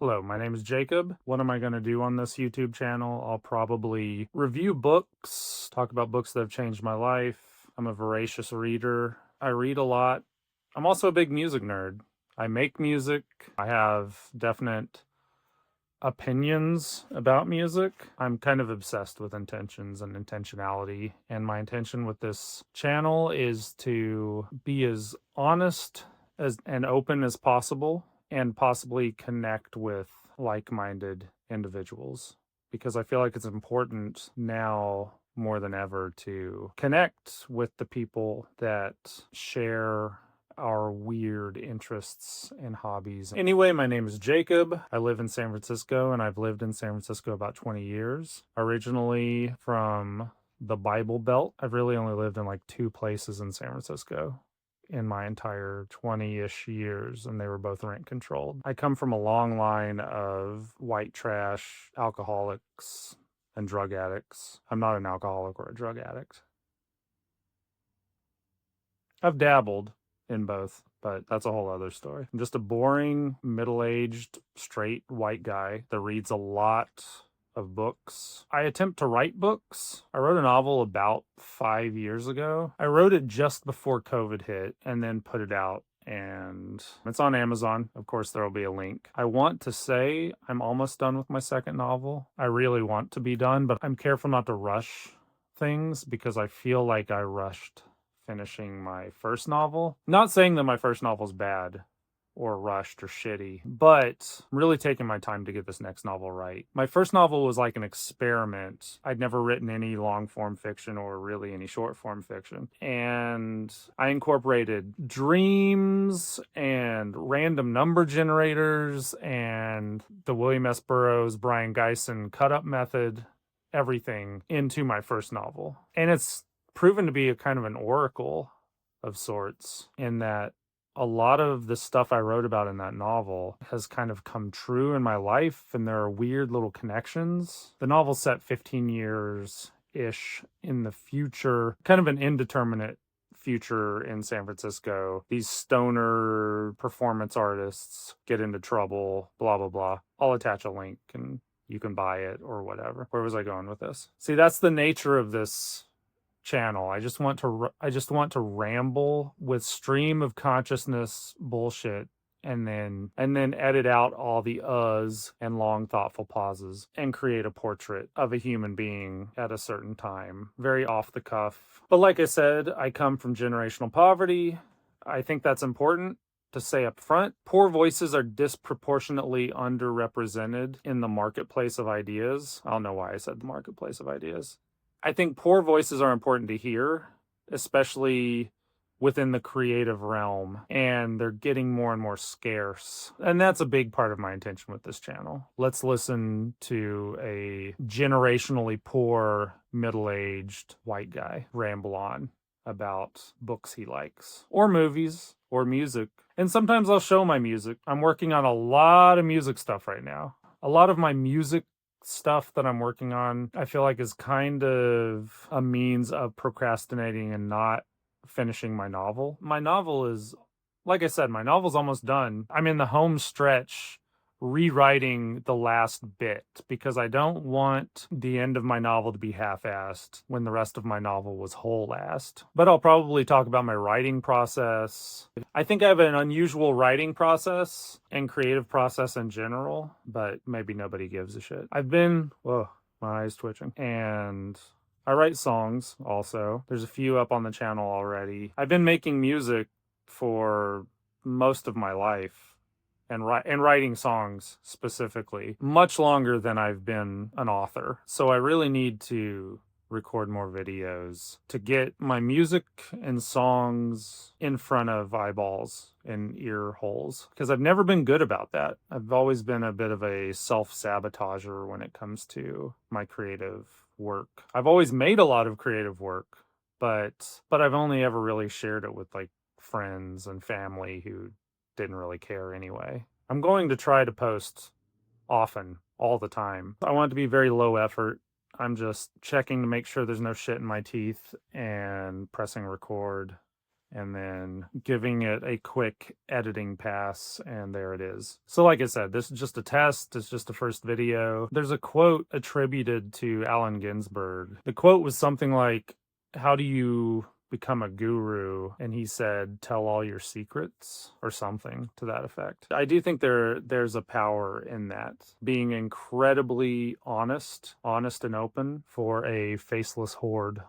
Hello, my name is Jacob. What am I going to do on this YouTube channel? I'll probably review books, talk about books that have changed my life. I'm a voracious reader. I read a lot. I'm also a big music nerd. I make music. I have definite opinions about music. I'm kind of obsessed with intentions and intentionality, and my intention with this channel is to be as honest and open as possible and possibly connect with like-minded individuals, because I feel like it's important now more than ever to connect with the people that share our weird interests and hobbies. Anyway, my name is Jacob. I live in San Francisco, and I've lived in San Francisco about 20 years. Originally from the Bible Belt. I've really only lived in like 2 places in San Francisco in my entire 20-ish years, and they were both rent controlled. I come from a long line of white trash alcoholics and drug addicts. I'm not an alcoholic or a drug addict. I've dabbled in both, but that's a whole other story. I'm just a boring, middle-aged, straight white guy that reads a lot of books. I attempt to write books. I wrote a novel about 5 years ago. I wrote it just before COVID hit and then put it out, and it's on Amazon. Of course, there will be a link. I want to say I'm almost done with my second novel. I really want to be done, but I'm careful not to rush things because I feel like I rushed finishing my first novel. Not saying that my first novel's bad or rushed or shitty, but I'm really taking my time to get this next novel right. My first novel was like an experiment. I'd never written any long form fiction or really any short form fiction. And I incorporated dreams and random number generators and the William S. Burroughs, Brian Geisen cut up method, everything into my first novel. And it's proven to be a kind of an oracle of sorts, in that a lot of the stuff I wrote about in that novel has kind of come true in my life, and there are weird little connections. The novel's set 15 years-ish in the future, kind of an indeterminate future in San Francisco. These stoner performance artists get into trouble, blah, blah, blah. I'll attach a link and you can buy it or whatever. Where was I going with this? See, that's the nature of this channel. I just want to ramble with stream of consciousness bullshit, and then edit out all the uhs and long thoughtful pauses and create a portrait of a human being at a certain time, very off the cuff. But like I said, I come from generational poverty. I think that's important to say up front. Poor voices are disproportionately underrepresented in the marketplace of ideas. I don't know why I said the marketplace of ideas. I think poor voices are important to hear, especially within the creative realm, and they're getting more and more scarce. And that's a big part of my intention with this channel. Let's listen to a generationally poor, middle-aged white guy ramble on about books he likes, or movies, or music. And sometimes I'll show my music. I'm working on a lot of music stuff right now. A lot of my music stuff that I'm working on, I feel like, is kind of a means of procrastinating and not finishing my novel. My novel is, like I said, my novel's almost done. I'm in the home stretch rewriting the last bit because I don't want the end of my novel to be half-assed when the rest of my novel was whole-assed. But I'll probably talk about my writing process. I think I have an unusual writing process and creative process in general, but maybe nobody gives a shit. Whoa, my eyes twitching. And I write songs also. There's a few up on the channel already. I've been making music for most of my life, and writing songs specifically, much longer than I've been an author. So I really need to record more videos to get my music and songs in front of eyeballs and ear holes, because I've never been good about that. I've always been a bit of a self-sabotager when it comes to my creative work. I've always made a lot of creative work, but I've only ever really shared it with like friends and family who didn't really care anyway. I'm going to try to post often, all the time. I want it to be very low effort. I'm just checking to make sure there's no shit in my teeth and pressing record and then giving it a quick editing pass, and there it is. So like I said, this is just a test. It's just a first video. There's a quote attributed to Allen Ginsberg. The quote was something like, how do you become a guru? And he said, tell all your secrets, or something to that effect. I do think there's a power in that, being incredibly honest and open for a faceless horde.